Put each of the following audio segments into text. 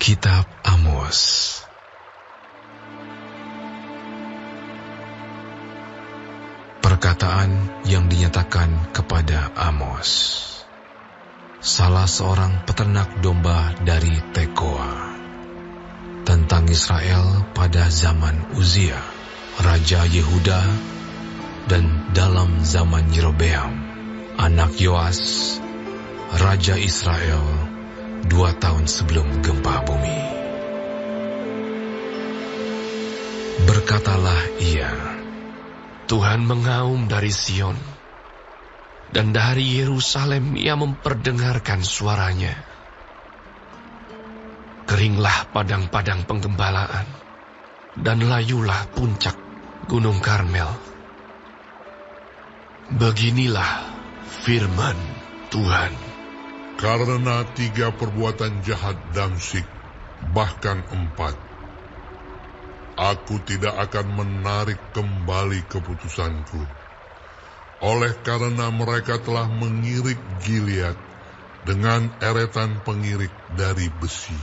Kitab Amos. Perkataan yang dinyatakan kepada Amos, salah seorang peternak domba dari Tekoa, tentang Israel pada zaman Uzia, Raja Yehuda, dan dalam zaman Yerobeam, anak Yoas, Raja Israel, 2 tahun sebelum gempa bumi. Berkatalah ia, Tuhan mengaum dari Sion, dan dari Yerusalem ia memperdengarkan suaranya. Keringlah padang-padang penggembalaan, dan layulah puncak Gunung Karmel. Beginilah firman Tuhan. Karena 3 perbuatan jahat Damsyik, bahkan 4, aku tidak akan menarik kembali keputusanku. Oleh karena mereka telah mengirik Gilead dengan eretan pengirik dari besi.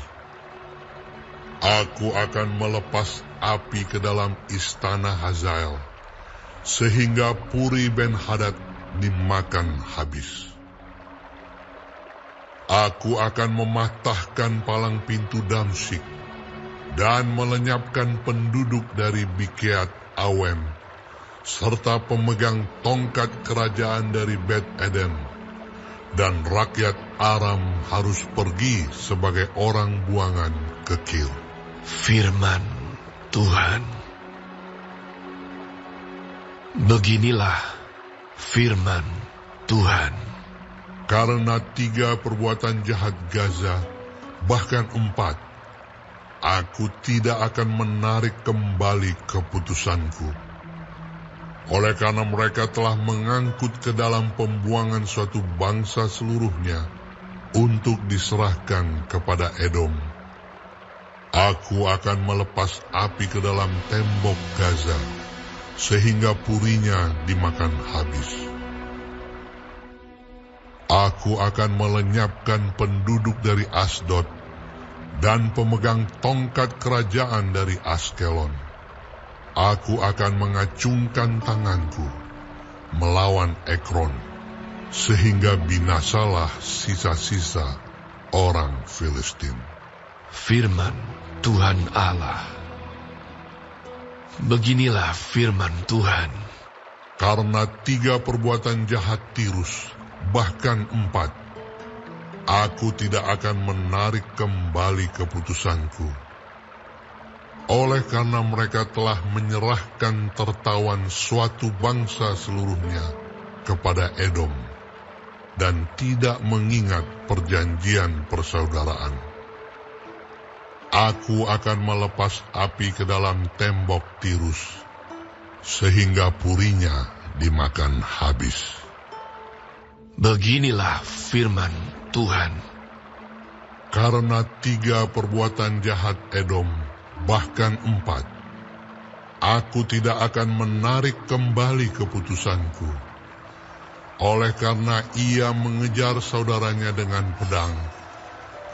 Aku akan melepas api ke dalam istana Hazael, sehingga Puri Ben-Hadad dimakan habis. Aku akan mematahkan palang pintu Damsyik dan melenyapkan penduduk dari Bikeat Awem, serta pemegang tongkat kerajaan dari Bet Eden, dan rakyat Aram harus pergi sebagai orang buangan ke Kir. Firman Tuhan. Beginilah firman Tuhan. Karena 3 perbuatan jahat Gaza, bahkan 4, aku tidak akan menarik kembali keputusanku. Oleh karena mereka telah mengangkut ke dalam pembuangan suatu bangsa seluruhnya untuk diserahkan kepada Edom, aku akan melepas api ke dalam tembok Gaza, sehingga purinya dimakan habis. Aku akan melenyapkan penduduk dari Asdod dan pemegang tongkat kerajaan dari Askelon. Aku akan mengacungkan tanganku melawan Ekron, sehingga binasalah sisa-sisa orang Filistin. Firman Tuhan Allah. Beginilah firman Tuhan. Karena 3 perbuatan jahat Tirus, bahkan 4, aku tidak akan menarik kembali keputusanku. Oleh karena mereka telah menyerahkan tertawan suatu bangsa seluruhnya kepada Edom, dan tidak mengingat perjanjian persaudaraan. Aku akan melepas api ke dalam tembok Tirus, sehingga purinya dimakan habis. Beginilah firman Tuhan. Karena 3 perbuatan jahat Edom, bahkan 4, aku tidak akan menarik kembali keputusanku. Oleh karena ia mengejar saudaranya dengan pedang,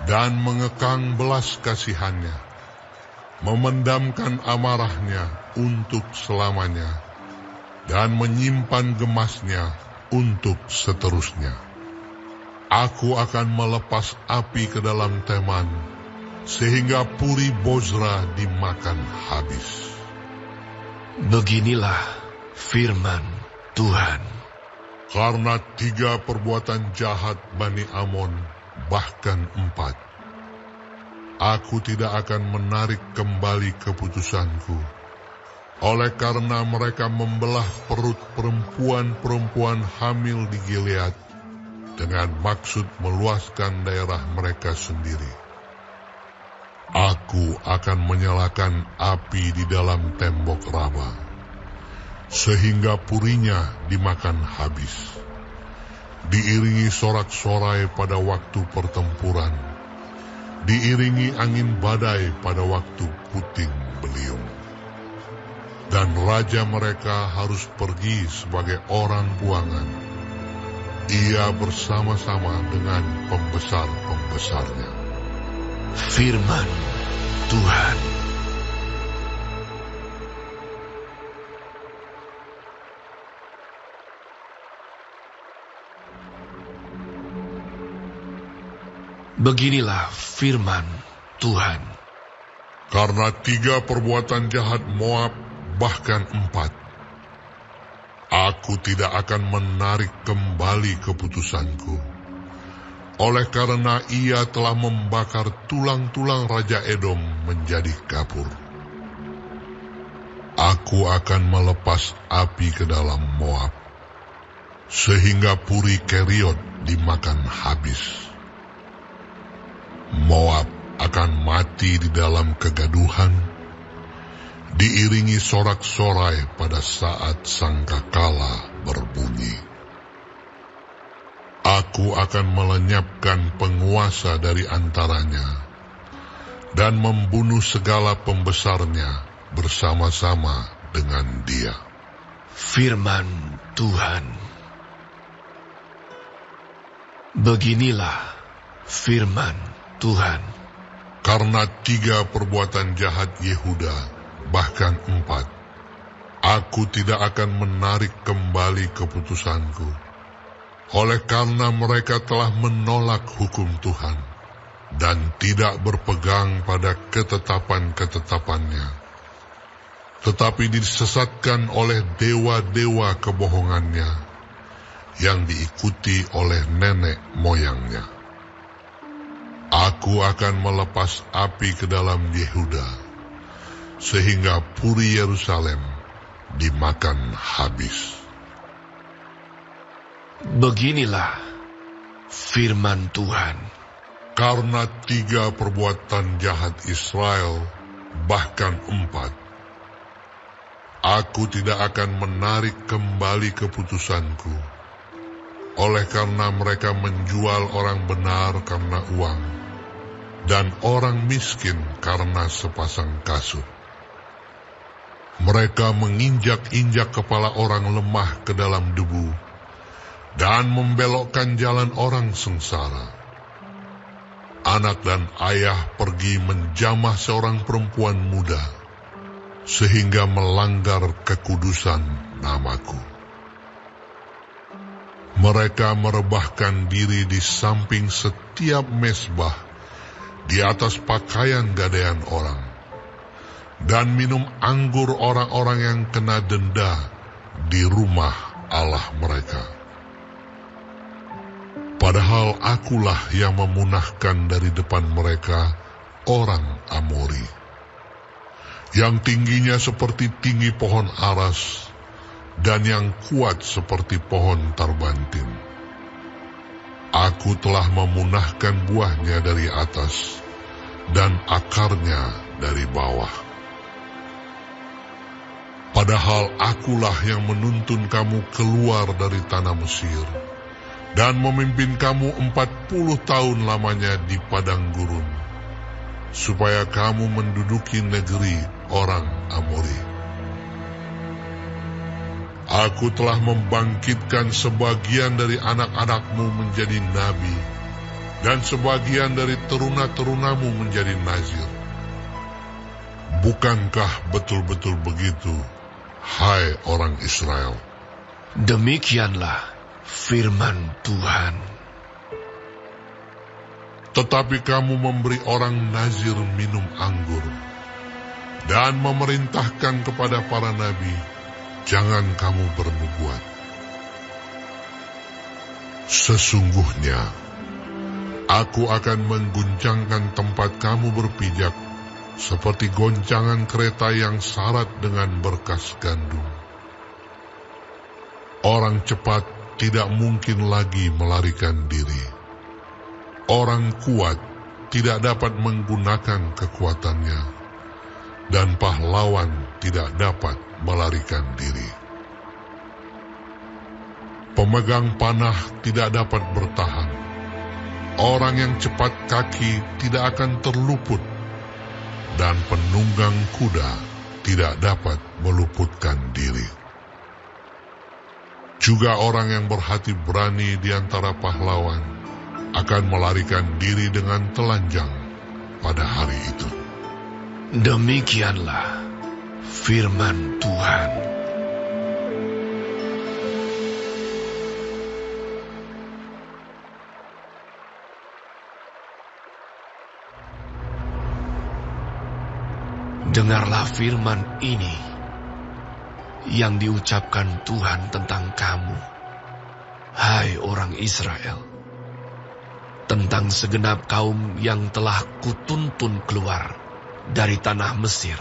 dan mengekang belas kasihannya, memendamkan amarahnya untuk selamanya, dan menyimpan gemasnya untuk seterusnya. Aku akan melepas api ke dalam Teman, sehingga Puri Bozra dimakan habis. Beginilah firman Tuhan. Karena 3 perbuatan jahat Bani Amon, bahkan 4, aku tidak akan menarik kembali keputusanku. Oleh karena mereka membelah perut perempuan-perempuan hamil di Gilead dengan maksud meluaskan daerah mereka sendiri. Aku akan menyalakan api di dalam tembok Raba, sehingga purinya dimakan habis. Diiringi sorak-sorai pada waktu pertempuran, diiringi angin badai pada waktu puting beliung. Dan raja mereka harus pergi sebagai orang buangan. Ia bersama-sama dengan pembesar-pembesarnya. firman Tuhan. Beginilah firman Tuhan. Karena 3 perbuatan jahat Moab, bahkan 4, aku tidak akan menarik kembali keputusanku. Oleh karena ia telah membakar tulang-tulang Raja Edom menjadi kapur. Aku akan melepas api ke dalam Moab, sehingga Puri Keriot dimakan habis. Moab akan mati di dalam kegaduhan, diiringi sorak-sorai pada saat sangkakala berbunyi. Aku akan melenyapkan penguasa dari antaranya, dan membunuh segala pembesarnya bersama-sama dengan dia. Firman Tuhan. Beginilah firman Tuhan. Karena 3 perbuatan jahat Yehuda, bahkan 4, aku tidak akan menarik kembali keputusanku. Oleh karena mereka telah menolak hukum Tuhan, dan tidak berpegang pada ketetapan-ketetapannya, tetapi disesatkan oleh dewa-dewa kebohongannya, yang diikuti oleh nenek moyangnya. Aku akan melepas api ke dalam Yehuda, sehingga Puri Yerusalem dimakan habis. Beginilah firman Tuhan. Karena 3 perbuatan jahat Israel, bahkan 4, aku tidak akan menarik kembali keputusanku. Oleh karena mereka menjual orang benar karena uang, dan orang miskin karena sepasang kasut. Mereka menginjak-injak kepala orang lemah ke dalam debu, dan membelokkan jalan orang sengsara. Anak dan ayah pergi menjamah seorang perempuan muda, sehingga melanggar kekudusan namaku. Mereka merebahkan diri di samping setiap mezbah, di atas pakaian gadaian orang, dan minum anggur orang-orang yang kena denda di rumah Allah mereka. Padahal akulah yang memunahkan dari depan mereka orang Amori, yang tingginya seperti tinggi pohon aras, dan yang kuat seperti pohon tarbantin. Aku telah memunahkan buahnya dari atas, dan akarnya dari bawah. Padahal akulah yang menuntun kamu keluar dari tanah Mesir, dan memimpin kamu 40 tahun lamanya di padang gurun, supaya kamu menduduki negeri orang Amori. Aku telah membangkitkan sebagian dari anak-anakmu menjadi nabi, dan sebagian dari teruna-terunamu menjadi nazir. Bukankah betul-betul begitu, hai orang Israel? Demikianlah firman Tuhan. Tetapi kamu memberi orang nazir minum anggur, dan memerintahkan kepada para nabi, jangan kamu bernubuat. Sesungguhnya, aku akan mengguncangkan tempat kamu berpijak, seperti goncangan kereta yang syarat dengan berkas gandum. Orang cepat tidak mungkin lagi melarikan diri. Orang kuat tidak dapat menggunakan kekuatannya, dan pahlawan tidak dapat melarikan diri. Pemegang panah tidak dapat bertahan. Orang yang cepat kaki tidak akan terluput, dan penunggang kuda tidak dapat meluputkan diri. Juga orang yang berhati berani di antara pahlawan akan melarikan diri dengan telanjang, pada hari itu. Demikianlah firman Tuhan. Dengarlah firman ini yang diucapkan Tuhan tentang kamu, hai orang Israel, tentang segenap kaum yang telah kutuntun keluar dari tanah Mesir.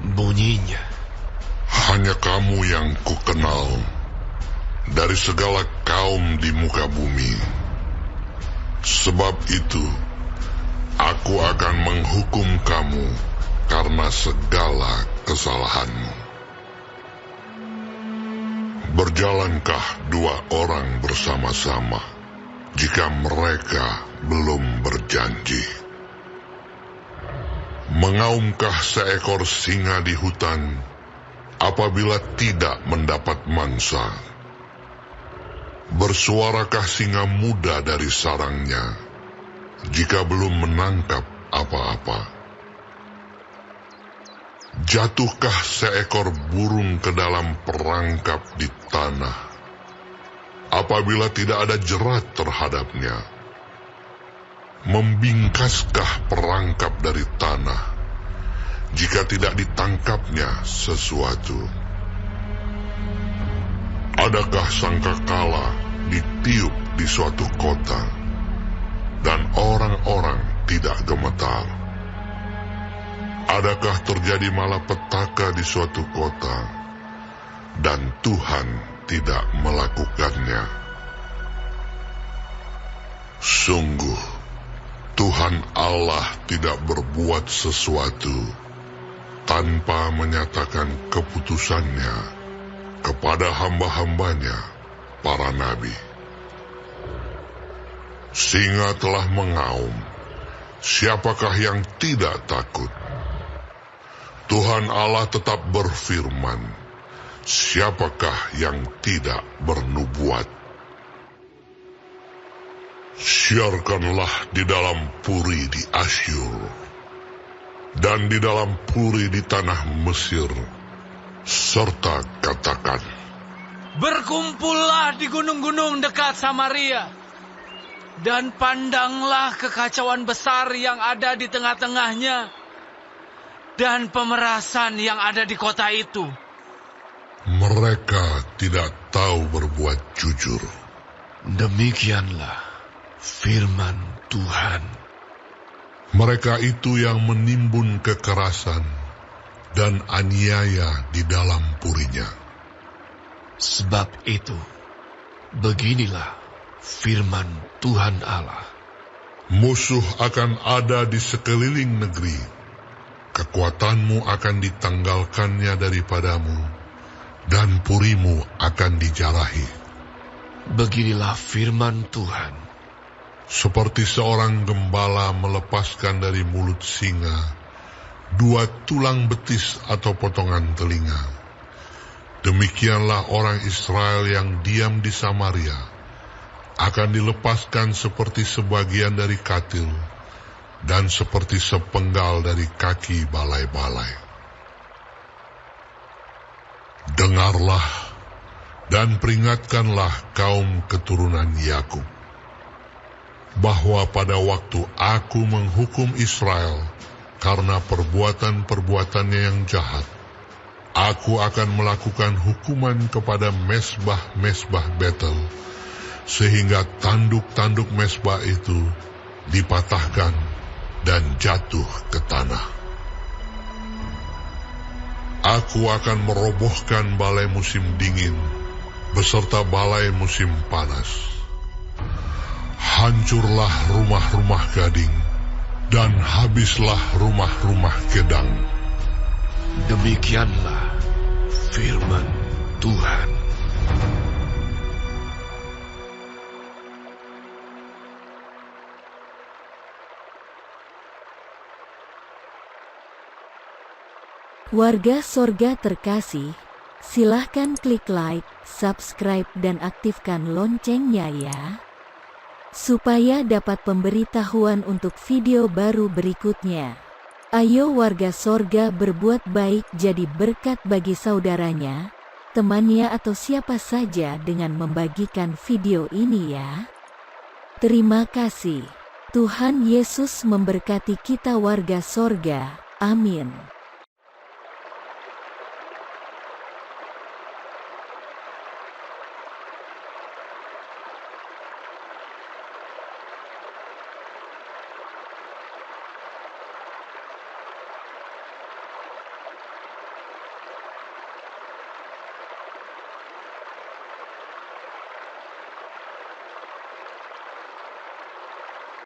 Bunyinya, hanya kamu yang kukenal dari segala kaum di muka bumi. Sebab itu, aku akan menghukum kamu karena segala kesalahanmu. Berjalankah dua orang bersama-sama jika mereka belum berjanji? Mengaumkah seekor singa di hutan apabila tidak mendapat mangsa? Bersuarakah singa muda dari sarangnya jika belum menangkap apa-apa? Jatuhkah seekor burung ke dalam perangkap di tanah apabila tidak ada jerat terhadapnya? Membingkaskah perangkap dari tanah jika tidak ditangkapnya sesuatu? Adakah sangkakala ditiup di suatu kota dan orang-orang tidak gemetar? Adakah terjadi malapetaka di suatu kota dan Tuhan tidak melakukannya? Sungguh, Tuhan Allah tidak berbuat sesuatu tanpa menyatakan keputusannya kepada hamba-hambanya, para nabi. Singa telah mengaum, siapakah yang tidak takut? Tuhan Allah tetap berfirman, siapakah yang tidak bernubuat? Siarkanlah di dalam puri di Asyur dan di dalam puri di tanah Mesir, serta katakan, berkumpullah di gunung-gunung dekat Samaria, dan pandanglah kekacauan besar yang ada di tengah-tengahnya, dan pemerasan yang ada di kota itu. Mereka tidak tahu berbuat jujur. Demikianlah firman Tuhan. Mereka itu yang menimbun kekerasan dan aniaya di dalam purinya. Sebab itu, beginilah firman Tuhan Allah. Musuh akan ada di sekeliling negeri, kekuatanmu akan ditanggalkannya daripadamu, dan purimu akan dijarahi. Beginilah firman Tuhan. Seperti seorang gembala melepaskan dari mulut singa 2 tulang betis atau potongan telinga, demikianlah orang Israel yang diam di Samaria akan dilepaskan seperti sebagian dari katil dan seperti sepenggal dari kaki balai-balai. Dengarlah dan peringatkanlah kaum keturunan Yakub, bahwa pada waktu aku menghukum Israel karena perbuatan-perbuatannya yang jahat, aku akan melakukan hukuman kepada mesbah-mesbah Betel, sehingga tanduk-tanduk mesbah itu dipatahkan dan jatuh ke tanah. Aku akan merobohkan balai musim dingin beserta balai musim panas. Hancurlah rumah-rumah gading dan habislah rumah-rumah kedang. Demikianlah firman Tuhan. Warga Sorga terkasih, silahkan klik like, subscribe, dan aktifkan loncengnya ya. supaya dapat pemberitahuan untuk video baru berikutnya. Ayo warga sorga berbuat baik jadi berkat bagi saudaranya, temannya atau siapa saja dengan membagikan video ini ya. Terima kasih. Tuhan Yesus memberkati kita warga sorga. Amin.